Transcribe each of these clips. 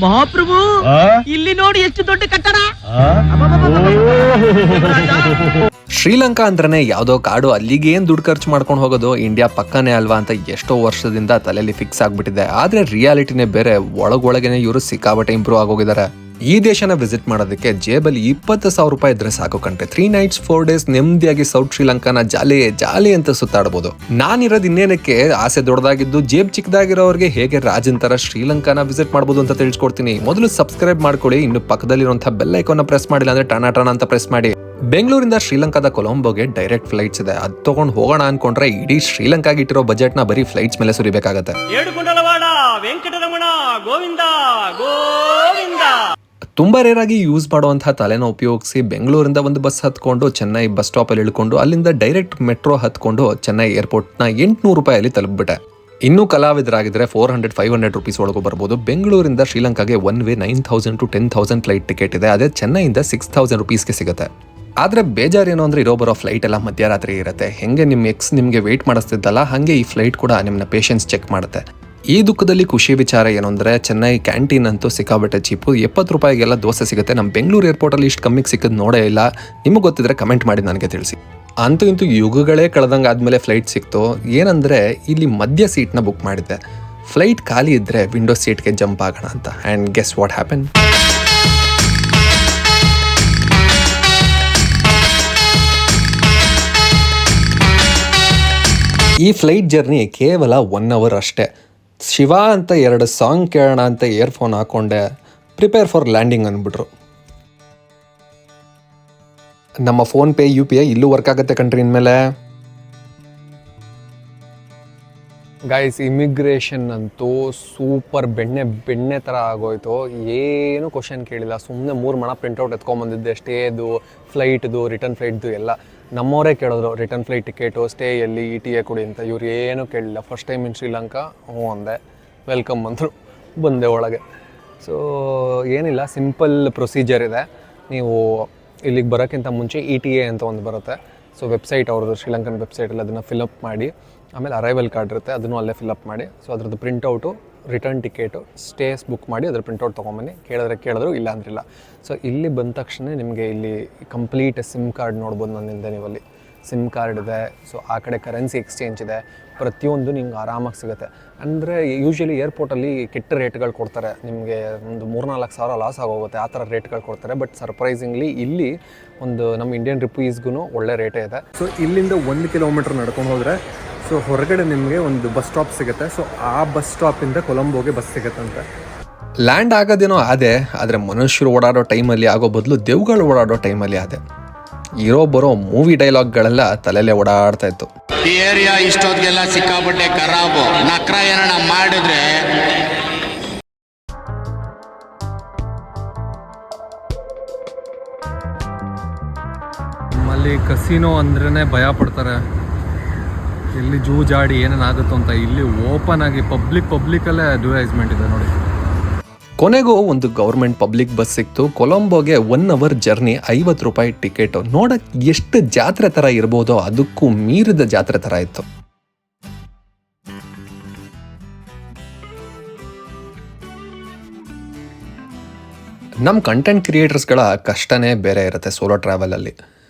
ಮಹಾಪ್ರಭು ಇಲ್ಲಿ ನೋಡಿ ಎಷ್ಟು ದೊಡ್ಡ ಕಟ್ಟಡ. ಶ್ರೀಲಂಕಾ ಅಂದ್ರನೆ ಯಾವ್ದೋ ಕಾಡು, ಅಲ್ಲಿಗೆ ಏನ್ ದುಡ್ಡು ಖರ್ಚು ಮಾಡ್ಕೊಂಡು ಹೋಗೋದು, ಇಂಡಿಯಾ ಪಕ್ಕನೇ ಅಲ್ವಾ ಅಂತ ಎಷ್ಟೋ ವರ್ಷದಿಂದ ತಲೆಯಲ್ಲಿ ಫಿಕ್ಸ್ ಆಗ್ಬಿಟ್ಟಿದೆ. ಆದ್ರೆ ರಿಯಾಲಿಟಿನೇ ಬೇರೆ. ಒಳಗೊಳಗೇನೆ ಇವರು ಸಿಕ್ಕಾಬಟ್ಟೆ ಇಂಪ್ರೂವ್ ಆಗೋಗಿದ್ದಾರೆ. ಈ ದೇಶನ ವಿಸಿಟ್ ಮಾಡೋದಕ್ಕೆ ಜೇಬಲ್ಲಿ 20,000 ರೂಪಾಯಿ ಇದ್ರೆ ಸಾಕು ಕಂಡ್ರೆ 3 nights 4 days ನೆಮ್ಮದಿಯಾಗಿ ಸೌತ್ ಶ್ರೀಲಂಕಾನ ಜಾಲಿ ಅಂತ ಸುತ್ತಾಡಬಹುದು. ನಾನಿರೋದು ಇನ್ನೇನಕ್ಕೆ ಆಸೆ ದೊಡ್ಡದಾಗಿದ್ದು ಜೇಬ್ ಚಿಕ್ಕದಾಗಿರೋರಿಗೆ ಹೇಗೆ ರಾಜನ್ ತರ ಶ್ರೀಲಂಕಾನ ವಿಸಿಟ್ ಮಾಡಬಹುದು ಅಂತ ತಿಳಿಸ್ಕೊಡ್ತೀನಿ. ಮೊದಲು ಸಬ್ಸ್ಕ್ರೈಬ್ ಮಾಡ್ಕೊಳ್ಳಿ. ಇನ್ನು ಪಕ್ಕದಲ್ಲಿರುವಂತಹ ಬೆಲ್ ಐಕಾನ್ ಪ್ರೆಸ್ ಮಾಡಿಲ್ಲ ಅಂದ್ರೆ ಟಣ ಅಂತ ಪ್ರೆಸ್ ಮಾಡಿ. ಬೆಂಗಳೂರಿಂದ ಶ್ರೀಲಂಕಾದ ಕೊಲಂಬೋಗೆ ಡೈರೆಕ್ಟ್ ಫ್ಲೈಟ್ಸ್ ಇದೆ. ಅದು ತಗೊಂಡು ಹೋಗೋಣ ಅನ್ಕೊಂಡ್ರೆ ಇಡೀ ಶ್ರೀಲಂಕಾಗೆ ಇಟ್ಟಿರೋ ಬಜೆಟ್ ನ ಬರೀ ಫ್ಲೈಟ್ಸ್ ಮೇಲೆ ಸುರಿಬೇಕಾಗತ್ತೆ. ತುಂಬಾ ರೇರ್ ಆಗಿ ಯೂಸ್ ಮಾಡುವಂತಹ ತಲೆನ ಉಪಯೋಗಿಸಿ ಬೆಂಗಳೂರಿಂದ ಒಂದು ಬಸ್ ಹತ್ಕೊಂಡು ಚೆನ್ನೈ ಬಸ್ ಸ್ಟಾಪ್ ಅಲ್ಲಿ ಇಳ್ಕೊಂಡು ಅಲ್ಲಿಂದ ಡೈರೆಕ್ಟ್ ಮೆಟ್ರೋ ಹತ್ಕೊಂಡು ಚೆನ್ನೈ ಏರ್ಪೋರ್ಟ್ ನ 800 ರೂಪಾಯಲ್ಲಿ ತಲುಪಿಬಿಟ್ಟೆ. ಇನ್ನೂ ಕಲಾವಿದರಾಗಿದ್ರೆ 400-500 ರೂಪೀಸ್ ಒಳಗೂ ಬರ್ಬೋದು. ಬೆಂಗಳೂರಿಂದ ಶ್ರೀಲಂಕಾಗೆ one way 9,000 to 10,000 flight ticket ಇದೆ. ಅದೇ ಚೆನ್ನೈಯಿಂದ 6,000 ರೂಪೀಸ್ಗೆ ಸಿಗುತ್ತೆ. ಆದ್ರೆ ಬೇಜಾರೇನು ಅಂದ್ರೆ ಇರೋ ಬರೋ ಫ್ಲೈಟ್ ಎಲ್ಲ ಮಧ್ಯರಾತ್ರಿ ಇರುತ್ತೆ. ಹೆಂಗೆ ನಿಮ್ಮ ಎಕ್ಸ್ ನಿಮ್ಗೆ ವೇಟ್ ಮಾಡಿಸ್ತಿದ್ದಲ್ಲ ಹಾಗೆ ಈ ಫ್ಲೈಟ್ ಕೂಡ ನಿಮ್ಮನ್ನ ಪೇಷನ್ಸ್ ಚೆಕ್ ಮಾಡುತ್ತೆ. ಈ ದುಃಖದಲ್ಲಿ ಖುಷಿ ವಿಚಾರ ಏನು ಅಂದ್ರೆ ಚೆನ್ನೈ ಕ್ಯಾಂಟೀನ್ ಅಂತೂ ಸಿಕ್ಕಾಬಟ್ಟೆ ಚೀಪು. 70 ರೂಪಾಯಿಗೆಲ್ಲ ದೋಸೆ ಸಿಗುತ್ತೆ. ನಮ್ಮ ಬೆಂಗಳೂರು ಏರ್ಪೋರ್ಟ್ ಅಲ್ಲಿ ಇಷ್ಟು ಕಮ್ಮಿಗೆ ಸಿಕ್ಕದ್ ನೋಡೇ ಇಲ್ಲ. ನಿಮಗೆ ಗೊತ್ತಿದ್ರೆ ಕಮೆಂಟ್ ಮಾಡಿ ನನಗೆ ತಿಳಿಸಿ. ಅಂತೂ ಇಂತೂ ಯುಗಗಳೇ ಕಳೆದಂಗೆ ಆದ್ಮೇಲೆ ಫ್ಲೈಟ್ ಸಿಕ್ತು. ಏನಂದ್ರೆ ಇಲ್ಲಿ ಮಧ್ಯ ಸೀಟ್ನ ಬುಕ್ ಮಾಡಿದ್ದೆ. ಫ್ಲೈಟ್ ಖಾಲಿ ಇದ್ರೆ ವಿಂಡೋ ಸೀಟ್ಗೆ ಜಂಪ್ ಆಗೋಣ ಅಂತ. And guess what happen? ಈ ಫ್ಲೈಟ್ ಜರ್ನಿ ಕೇವಲ 1 hour ಅಷ್ಟೇ. ಶಿವ ಅಂತ 2 ಸಾಂಗ್ ಕೇಳೋಣ ಅಂತ ಇಯರ್ಫೋನ್ ಹಾಕೊಂಡೆ. ಪ್ರಿಪೇರ್ ಫಾರ್ ಲ್ಯಾಂಡಿಂಗ್ ಅಂದ್ಬಿಟ್ರು. ನಮ್ಮ ಫೋನ್ ಪೇ UPI ಇಲ್ಲೂ ವರ್ಕ್ ಆಗುತ್ತೆ ಕಂಟ್ರಿ ಇನ್ಮೇಲೆ. ಗೈಸ್, ಇಮಿಗ್ರೇಷನ್ ಅಂತೂ ಸೂಪರ್ ಬೆಣ್ಣೆ ಥರ ಆಗೋಯ್ತು. ಏನು ಕ್ವಶನ್ ಕೇಳಿಲ್ಲ. ಸುಮ್ಮನೆ 3 ಮಣ ಪ್ರಿಂಟೌಟ್ ಎತ್ಕೊಂಬಂದಿದ್ದೆ. ಸ್ಟೇದು, ಫ್ಲೈಟ್ದು, ರಿಟರ್ನ್ ಫ್ಲೈಟ್ದು ಎಲ್ಲ ನಮ್ಮವರೇ ಕೇಳಿದ್ರು. ರಿಟರ್ನ್ ಫ್ಲೈಟ್ ಟಿಕೆಟು, ಸ್ಟೇ ಎಲ್ಲಿ, ETA ಕೊಡಿ ಅಂತ. ಇವ್ರು ಏನೂ ಕೇಳಿಲ್ಲ. ಫಸ್ಟ್ ಟೈಮ್ ಇನ್ ಶ್ರೀಲಂಕಾ ಅಂದೆ. ವೆಲ್ಕಮ್ ಅಂದರು. ಬಂದೆ ಒಳಗೆ. ಸೊ ಏನಿಲ್ಲ, ಸಿಂಪಲ್ ಪ್ರೊಸೀಜರ್ ಇದೆ. ನೀವು ಇಲ್ಲಿಗೆ ಬರೋಕ್ಕಿಂತ ಮುಂಚೆ ETA ಅಂತ ಒಂದು ಬರುತ್ತೆ. ಸೊ ವೆಬ್ಸೈಟ್ ಅವ್ರದ್ದು, ಶ್ರೀಲಂಕನ್ ವೆಬ್ಸೈಟಲ್ಲಿ ಅದನ್ನು ಫಿಲಪ್ ಮಾಡಿ, ಆಮೇಲೆ ಅರೈವಲ್ ಕಾರ್ಡ್ ಇರುತ್ತೆ, ಅದನ್ನು ಅಲ್ಲೇ ಫಿಲಪ್ ಮಾಡಿ. ಸೊ ಅದ್ರದ್ದು printout, return ticket, stays book ಮಾಡಿ ಅದ್ರ ಪ್ರಿಂಟೌಟ್ ತೊಗೊಂಬನ್ನಿ. ಕೇಳಿದ್ರು ಇಲ್ಲ ಅಂದ್ರಿಲ್ಲ. ಸೊ ಇಲ್ಲಿ ಬಂದ ತಕ್ಷಣ ನಿಮಗೆ ಇಲ್ಲಿ ಕಂಪ್ಲೀಟ್ ಸಿಮ್ ಕಾರ್ಡ್ ನೋಡ್ಬೋದು. ನನ್ನಿಂದ ನೀವಲ್ಲಿ ಸಿಮ್ ಕಾರ್ಡ್ ಇದೆ. ಸೊ ಆ ಕಡೆ ಕರೆನ್ಸಿ ಎಕ್ಸ್ಚೇಂಜ್ ಇದೆ. ಪ್ರತಿಯೊಂದು ನಿಮ್ಗೆ ಆರಾಮಾಗಿ ಸಿಗುತ್ತೆ. ಅಂದರೆ ಯೂಶ್ವಲಿ ಏರ್ಪೋರ್ಟಲ್ಲಿ ಕೆಟ್ಟ ರೇಟ್ಗಳು ಕೊಡ್ತಾರೆ. ನಿಮಗೆ ಒಂದು 3-4 ಸಾವಿರ ಲಾಸ್ ಆಗೋಗುತ್ತೆ. ಆ ಥರ ರೇಟ್ಗಳು ಕೊಡ್ತಾರೆ. ಬಟ್ ಸರ್ಪ್ರೈಸಿಂಗ್ಲಿ ಇಲ್ಲಿ ಒಂದು ನಮ್ಮ ಇಂಡಿಯನ್ ರುಪೀಸ್ಗೂ ಒಳ್ಳೆ ರೇಟೇ ಇದೆ. ಸೊ ಇಲ್ಲಿಂದ 1 ಕಿಲೋಮೀಟ್ರ್ ನಡ್ಕೊಂಡು ಹೋದರೆ ಸೊ ಹೊರಗಡೆ ನಿಮಗೆ ಒಂದು ಬಸ್ ಸ್ಟಾಪ್ ಸಿಗುತ್ತೆ. ಸೊ ಆ ಬಸ್ ಸ್ಟಾಪಿಂದ ಕೊಲಂಬೋಗೆ ಬಸ್ ಸಿಗುತ್ತಂತೆ. ಲ್ಯಾಂಡ್ ಆಗೋದೇನೋ ಆದರೆ ಮನುಷ್ಯರು ಓಡಾಡೋ ಟೈಮಲ್ಲಿ ಆಗೋ ಬದಲು ದೆವ್ಗಳು ಓಡಾಡೋ ಟೈಮಲ್ಲಿ ಇರೋ ಬರೋ ಮೂವಿ ಡೈಲಾಗ್ಗಳೆಲ್ಲ ತಲೆಯಲ್ಲೇ ಓಡಾಡ್ತಾ ಇತ್ತು. ಈ ಏರಿಯಾ ಇಷ್ಟೊತ್ತಿಗೆಲ್ಲ ಸಿಕ್ಕಾಪಟ್ಟೆ ಖರಾಬು. ನಕ್ರ ಏನಾರ ಮಾಡಿದ್ರೆ ನಮ್ಮಲ್ಲಿ ಕಸಿನೋ ಅಂದ್ರೇ ಭಯ ಪಡ್ತಾರೆ. ಇಲ್ಲಿ ಜೂಜಾಡಿ ಏನೇನಾಗುತ್ತೋ ಅಂತ. ಇಲ್ಲಿ ಓಪನ್ ಆಗಿ ಪಬ್ಲಿಕಲ್ಲೇ ಅಡ್ವರ್ಟೈಸ್ಮೆಂಟ್ ಇದೆ ನೋಡಿ. ಕೊನೆಗೂ ಒಂದು ಗೌರ್ಮೆಂಟ್ ಪಬ್ಲಿಕ್ ಬಸ್ ಸಿಕ್ತು. ಕೊಲಂಬೋಗೆ 1 hour ಜರ್ನಿ, 50 ರೂಪಾಯಿ ಟಿಕೆಟು. ನೋಡಕ್ಕೆ ಎಷ್ಟು ಜಾತ್ರೆ ಥರ ಇರ್ಬೋದೋ ಅದಕ್ಕೂ ಮೀರಿದ ಜಾತ್ರೆ ಥರ ಇತ್ತು. ನಮ್ಮ ಕಂಟೆಂಟ್ ಕ್ರಿಯೇಟರ್ಸ್ಗಳ ಕಷ್ಟನೇ ಬೇರೆ ಇರುತ್ತೆ ಸೋಲೋ ಟ್ರಾವೆಲಲ್ಲಿ.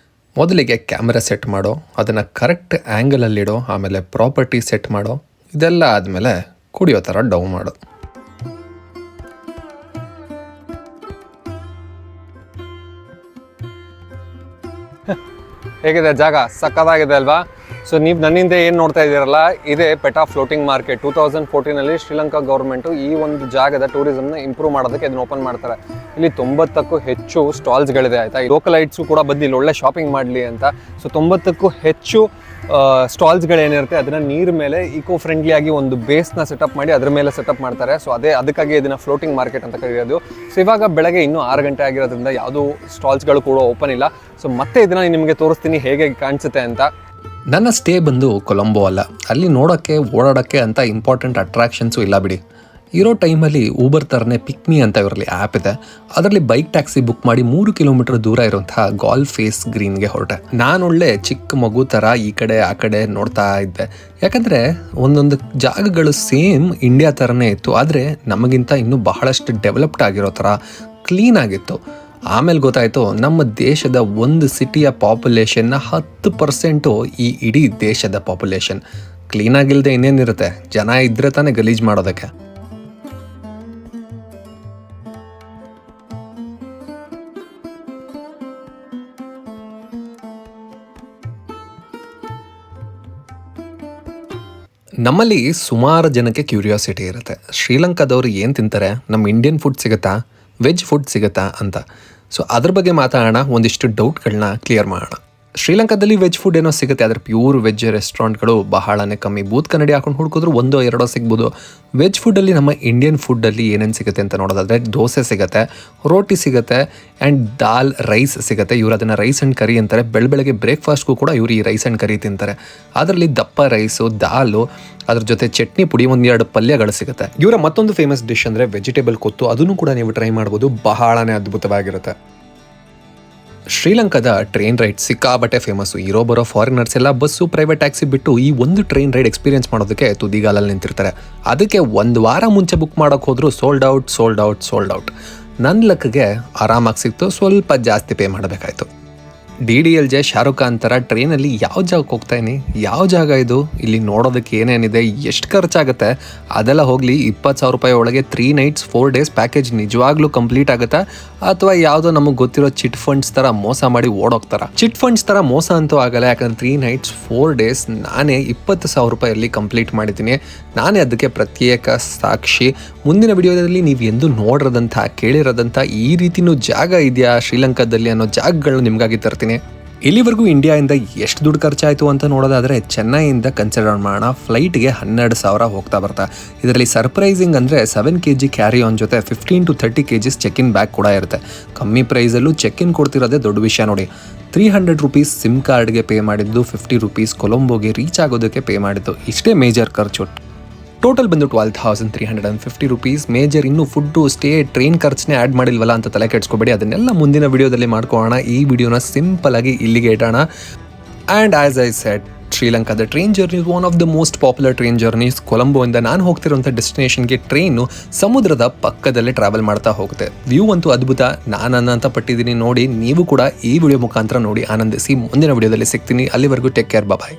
ಮೊದಲಿಗೆ ಕ್ಯಾಮ್ರಾ ಸೆಟ್ ಮಾಡೋ, ಅದನ್ನು ಕರೆಕ್ಟ್ ಆ್ಯಂಗಲಲ್ಲಿಡೋ, ಆಮೇಲೆ ಪ್ರಾಪರ್ಟಿ ಸೆಟ್ ಮಾಡೋ, ಇದೆಲ್ಲ ಆದಮೇಲೆ ಕುಡಿಯೋ ಥರ ಡೌ ಮಾಡೋ. ಹೇಗಿದೆ ಜಾಗ? ಸಕ್ಕತ್ತಾಗಿದೆ ಅಲ್ವಾ? ಸೊ ನೀವು ನನ್ನಿಂದ ಏನು ನೋಡ್ತಾ ಇದ್ದೀರಲ್ಲ, ಇದೇ peta floating market. 2014 Sri Lanka government ಈ ಒಂದು ಜಾಗದ ಟೂರಿಸಮ್ನ ಇಂಪ್ರೂವ್ ಮಾಡೋದಕ್ಕೆ ಇದನ್ನ ಓಪನ್ ಮಾಡ್ತಾರೆ. ಇಲ್ಲಿ 90ಕ್ಕೂ ಹೆಚ್ಚು ಸ್ಟಾಲ್ಸ್ಗಳಿದೆ ಆಯಿತಾ. ಲೋಕಲೈಟ್ಸು ಕೂಡ ಬಂದು ಇಲ್ಲಿ ಒಳ್ಳೆ ಶಾಪಿಂಗ್ ಮಾಡಲಿ ಅಂತ. ಸೊ 90ಕ್ಕೂ ಹೆಚ್ಚು ಸ್ಟಾಲ್ಸ್ಗಳೇನಿರುತ್ತೆ ಅದನ್ನು ನೀರು ಮೇಲೆ ಈಕೋ ಫ್ರೆಂಡ್ಲಿಯಾಗಿ ಒಂದು ಬೇಸ್ನ ಸೆಟಪ್ ಮಾಡಿ ಅದ್ರ ಮೇಲೆ ಸೆಟಪ್ ಮಾಡ್ತಾರೆ. ಸೊ ಅದಕ್ಕಾಗಿ ಇದನ್ನು ಫ್ಲೋಟಿಂಗ್ ಮಾರ್ಕೆಟ್ ಅಂತ ಕರೆಯೋದು. ಸೊ ಇವಾಗ ಬೆಳಗ್ಗೆ ಇನ್ನೂ 6 ಗಂಟೆ ಆಗಿರೋದ್ರಿಂದ ಯಾವುದೂ ಸ್ಟಾಲ್ಸ್ಗಳು ಕೂಡ ಓಪನ್ ಇಲ್ಲ. ಸೊ ಮತ್ತೆ ಇದನ್ನು ನಿಮಗೆ ತೋರಿಸ್ತೀನಿ ಹೇಗೆ ಕಾಣಿಸುತ್ತೆ ಅಂತ. ನನ್ನ ಸ್ಟೇ ಬಂದು ಕೊಲಂಬೋ ಅಲ್ಲ. ಅಲ್ಲಿ ನೋಡೋಕ್ಕೆ ಓಡಾಡೋಕ್ಕೆ ಅಂತ ಇಂಪಾರ್ಟೆಂಟ್ ಅಟ್ರಾಕ್ಷನ್ಸು ಇಲ್ಲ ಬಿಡಿ. ಇರೋ ಟೈಮಲ್ಲಿ ಊಬರ್ ಥರನೇ ಪಿಕ್ಮಿ ಅಂತ ಇವರಲ್ಲಿ ಆ್ಯಪ್ ಇದೆ. ಅದರಲ್ಲಿ ಬೈಕ್ ಟ್ಯಾಕ್ಸಿ ಬುಕ್ ಮಾಡಿ 3 ಕಿಲೋಮೀಟರ್ ದೂರ ಇರುವಂತಹ ಗಾಲ್ಫ್ ಫೇಸ್ ಗ್ರೀನ್ಗೆ ಹೊರಟೆ. ನಾನೊಳ್ಳೆ ಚಿಕ್ಕ ಮಗು ಥರ ಈ ಕಡೆ ಆ ಕಡೆ ನೋಡ್ತಾ ಇದ್ದೆ, ಯಾಕಂದರೆ ಒಂದೊಂದು ಜಾಗಗಳು ಸೇಮ್ ಇಂಡಿಯಾ ಥರನೇ ಇತ್ತು, ಆದರೆ ನಮಗಿಂತ ಇನ್ನೂ ಬಹಳಷ್ಟು ಡೆವಲಪ್ಡ್ ಆಗಿರೋ ಥರ ಕ್ಲೀನ್ ಆಗಿತ್ತು. ಆಮೇಲೆ ಗೊತ್ತಾಯಿತು ನಮ್ಮ ದೇಶದ ಒಂದು ಸಿಟಿಯ ಪಾಪ್ಯುಲೇಷನ್ನ 10% ಈ ಇಡೀ ದೇಶದ ಪಾಪ್ಯುಲೇಷನ್. ಕ್ಲೀನಾಗಿಲ್ಲದೆ ಇನ್ನೇನಿರುತ್ತೆ, ಜನ ಇದ್ರೆ ತಾನೇ ಗಲೀಜು ಮಾಡೋದಕ್ಕೆ. ನಮ್ಮಲ್ಲಿ ಸುಮಾರು ಜನಕ್ಕೆ ಕ್ಯೂರಿಯಾಸಿಟಿ ಇರುತ್ತೆ, ಶ್ರೀಲಂಕಾದವ್ರು ಏನು ತಿಂತಾರೆ, ನಮ್ಮ ಇಂಡಿಯನ್ ಫುಡ್ ಸಿಗುತ್ತಾ, ವೆಜ್ ಫುಡ್ ಸಿಗುತ್ತಾ ಅಂತ. ಸೊ ಅದ್ರ ಬಗ್ಗೆ ಮಾತಾಡೋಣ, ಒಂದಿಷ್ಟು ಡೌಟ್ಗಳನ್ನ ಕ್ಲಿಯರ್ ಮಾಡೋಣ. ಶ್ರೀಲಂಕಾದಲ್ಲಿ ವೆಜ್ ಫುಡ್ ಏನೋ ಸಿಗುತ್ತೆ, ಆದರೆ ಪ್ಯೂರ್ ವೆಜ್ ರೆಸ್ಟೋರೆಂಟ್ಗಳು ಬಹಳನೇ ಕಮ್ಮಿ. ಬೂತ್ ಕನ್ನಡಿ ಹಾಕೊಂಡು ಹುಡುಕಿದ್ರು 1-2 ಸಿಗ್ಬೋದು. ವೆಜ್ ಫುಡ್ಡಲ್ಲಿ ನಮ್ಮ ಇಂಡಿಯನ್ ಫುಡ್ಡಲ್ಲಿ ಏನೇನು ಸಿಗುತ್ತೆ ಅಂತ ನೋಡೋದಾದರೆ ದೋಸೆ ಸಿಗುತ್ತೆ, ರೋಟಿ ಸಿಗುತ್ತೆ, ಆ್ಯಂಡ್ ದಾಲ್ ರೈಸ್ ಸಿಗುತ್ತೆ. ಇವರು ಅದನ್ನು ರೈಸ್ ಆ್ಯಂಡ್ ಕರಿ ಅಂತಾರೆ. ಬೆಳಗ್ಗೆ ಬ್ರೇಕ್ಫಾಸ್ಟ್ಗೂ ಕೂಡ ಇವರು ಈ ರೈಸ್ ಆ್ಯಂಡ್ ಕರಿ ತಿಂತಾರೆ. ಅದರಲ್ಲಿ ದಪ್ಪ ರೈಸು, ದಾಲು, ಅದ್ರ ಜೊತೆ ಚಟ್ನಿ ಪುಡಿ, 1-2 ಪಲ್ಯಗಳು ಸಿಗುತ್ತೆ. ಇವರ ಮತ್ತೊಂದು ಫೇಮಸ್ ಡಿಶ್ ಅಂದರೆ ವೆಜಿಟೇಬಲ್ ಕೊತ್ತು. ಅದನ್ನು ಕೂಡ ನೀವು ಟ್ರೈ ಮಾಡ್ಬೋದು, ಬಹಳನೇ ಅದ್ಭುತವಾಗಿರುತ್ತೆ. ಶ್ರೀಲಂಕಾದ ಟ್ರೈನ್ ರೈಡ್ ಸಿಕ್ಕಾಬಟ್ಟೆ ಫೇಮಸ್ಸು. ಇರೋ ಬರೋ ಫಾರಿನರ್ಸ್ ಎಲ್ಲ ಬಸ್ಸು, ಪ್ರೈವೇಟ್ ಟ್ಯಾಕ್ಸಿ ಬಿಟ್ಟು ಈ ಒಂದು ಟ್ರೈನ್ ರೈಡ್ ಎಕ್ಸ್ಪೀರಿಯನ್ಸ್ ಮಾಡೋದಕ್ಕೆ ತುದಿಗಾಲಲ್ಲಿ ನಿಂತಿರ್ತಾರೆ. ಅದಕ್ಕೆ 1 ವಾರ ಮುಂಚೆ ಬುಕ್ ಮಾಡೋಕ್ಕೆ ಹೋದ್ರು ಸೋಲ್ಡ್ ಔಟ್. ನನ್ನ ಲೆಕ್ಕಗೆ ಆರಾಮಾಗಿ ಸಿಕ್ತು, ಸ್ವಲ್ಪ ಜಾಸ್ತಿ ಪೇ ಮಾಡಬೇಕಾಯ್ತು. DDLJ ಶಾರುಖ್ ಖಾನ್ ಥರ ಟ್ರೈನಲ್ಲಿ ಯಾವ ಜಾಗಕ್ಕೆ ಹೋಗ್ತಾಯಿನಿ, ಯಾವ ಜಾಗ ಇದು, ಇಲ್ಲಿ ನೋಡೋದಕ್ಕೆ ಏನೇನಿದೆ, ಎಷ್ಟು ಖರ್ಚಾಗುತ್ತೆ, ಅದೆಲ್ಲ ಹೋಗಲಿ. 20,000 ರೂಪಾಯಿ ಒಳಗೆ 3 nights 4 days ಪ್ಯಾಕೇಜ್ ನಿಜವಾಗ್ಲೂ ಕಂಪ್ಲೀಟ್ ಆಗುತ್ತಾ, ಅಥವಾ ಯಾವುದೋ ನಮಗೆ ಗೊತ್ತಿರೋ ಚಿಟ್ ಫಂಡ್ಸ್ ಥರ ಮೋಸ ಮಾಡಿ ಓಡೋಗ್ತಾರ? ಚಿಟ್ ಫಂಡ್ಸ್ ಥರ ಮೋಸ ಅಂತೂ ಆಗಲ್ಲ, ಯಾಕಂದರೆ 3 nights 4 days ನಾನೇ 20,000 ರೂಪಾಯಲ್ಲಿ ಕಂಪ್ಲೀಟ್ ಮಾಡಿದ್ದೀನಿ. ನಾನೇ ಅದಕ್ಕೆ ಪ್ರತ್ಯೇಕ ಸಾಕ್ಷಿ. ಮುಂದಿನ ವಿಡಿಯೋದಲ್ಲಿ ನೀವು ಎಂದು ನೋಡಿರೋದಂಥ, ಕೇಳಿರೋದಂಥ ಈ ರೀತಿಯೂ ಜಾಗ ಇದೆಯಾ ಶ್ರೀಲಂಕಾದಲ್ಲಿ ಅನ್ನೋ ಜಾಗಗಳನ್ನ ನಿಮಗಾಗಿ ತರ್ತೀನಿ. ಇಲ್ಲಿವರೆಗೂ ಇಂಡಿಯಾದಿಂದ ಎಷ್ಟು ದುಡ್ಡು ಖರ್ಚಾಯಿತು ಅಂತ ನೋಡೋದಾದರೆ, ಚೆನ್ನೈಯಿಂದ ಕನ್ಸಿಡರ್ ಮಾಡೋಣ, ಫ್ಲೈಟ್ಗೆ 12,000 ಹೋಗ್ತಾ ಬರ್ತಾ. ಇದರಲ್ಲಿ ಸರ್ಪ್ರೈಸಿಂಗ್ ಅಂದರೆ 7 kg ಕ್ಯಾರಿ ಆನ್ ಜೊತೆ 15 to 30 kg check in bag ಕೂಡ ಇರುತ್ತೆ. ಕಮ್ಮಿ ಪ್ರೈಸಲ್ಲೂ ಚೆಕ್ ಇನ್ ಕೊಡ್ತಿರೋದೇ ದೊಡ್ಡ ವಿಷಯ ನೋಡಿ. 300 ರೂಪೀಸ್ ಸಿಮ್ ಕಾರ್ಡ್ಗೆ ಪೇ ಮಾಡಿದ್ದು, 50 ರೂಪೀಸ್ ಕೊಲಂಬೋಗೆ ರೀಚ್ ಆಗೋದಕ್ಕೆ ಪೇ ಮಾಡಿದ್ದು. ಇಷ್ಟೇ ಮೇಜರ್ ಖರ್ಚು. ಟೋಟಲ್ ಬಂದು 12,350 ರೂಪೀಸ್ ಮೇಜರ್. ಇನ್ನು ಫುಡ್ಡು, ಸ್ಟೇ, ಟ್ರೈನ್ ಖರ್ಚನ್ನೇ ಆ್ಯಡ್ ಮಾಡಿಲ್ವಲ್ಲ ಅಂತ ತಲೆ ಕೆಡಿಸ್ಕೊಬೇಡಿ, ಅದನ್ನೆಲ್ಲ ಮುಂದಿನ ವಿಡಿಯೋದಲ್ಲಿ ಮಾಡ್ಕೊಳ್ಳೋಣ. ಈ ವಿಡಿಯೋನ ಸಿಂಪಲ್ ಆಗಿ ಇಲ್ಲಿಗೆ ಇಡೋಣ. ಆ್ಯಂಡ್ ಆ್ಯಸ್ ಐ ಸೆಡ್, ಶ್ರೀಲಂಕಾದ train journey is one of the most popular train journeys. ಕೊಲಂಬೋಯಿಂದ ನಾನು ಹೋಗ್ತಿರೋಂಥ ಡೆಸ್ಟಿನೇಷನ್ಗೆ ಟ್ರೈನು ಸಮುದ್ರದ ಪಕ್ಕದಲ್ಲೇ ಟ್ರಾವೆಲ್ ಮಾಡ್ತಾ ಹೋಗುತ್ತೆ. ವ್ಯೂ ಅಂತೂ ಅದ್ಭುತ. ನಾನು ಅಂತ ಪಟ್ಟಿದ್ದೀನಿ, ನೋಡಿ ನೀವು ಕೂಡ ಈ ವಿಡಿಯೋ ಮುಖಾಂತರ ನೋಡಿ ಆನಂದಿಸಿ. ಮುಂದಿನ ವಿಡಿಯೋದಲ್ಲಿ ಸಿಗ್ತೀನಿ. ಅಲ್ಲಿವರೆಗೂ ಟೇಕ್ ಕೇರ್, ಬಾಯ್.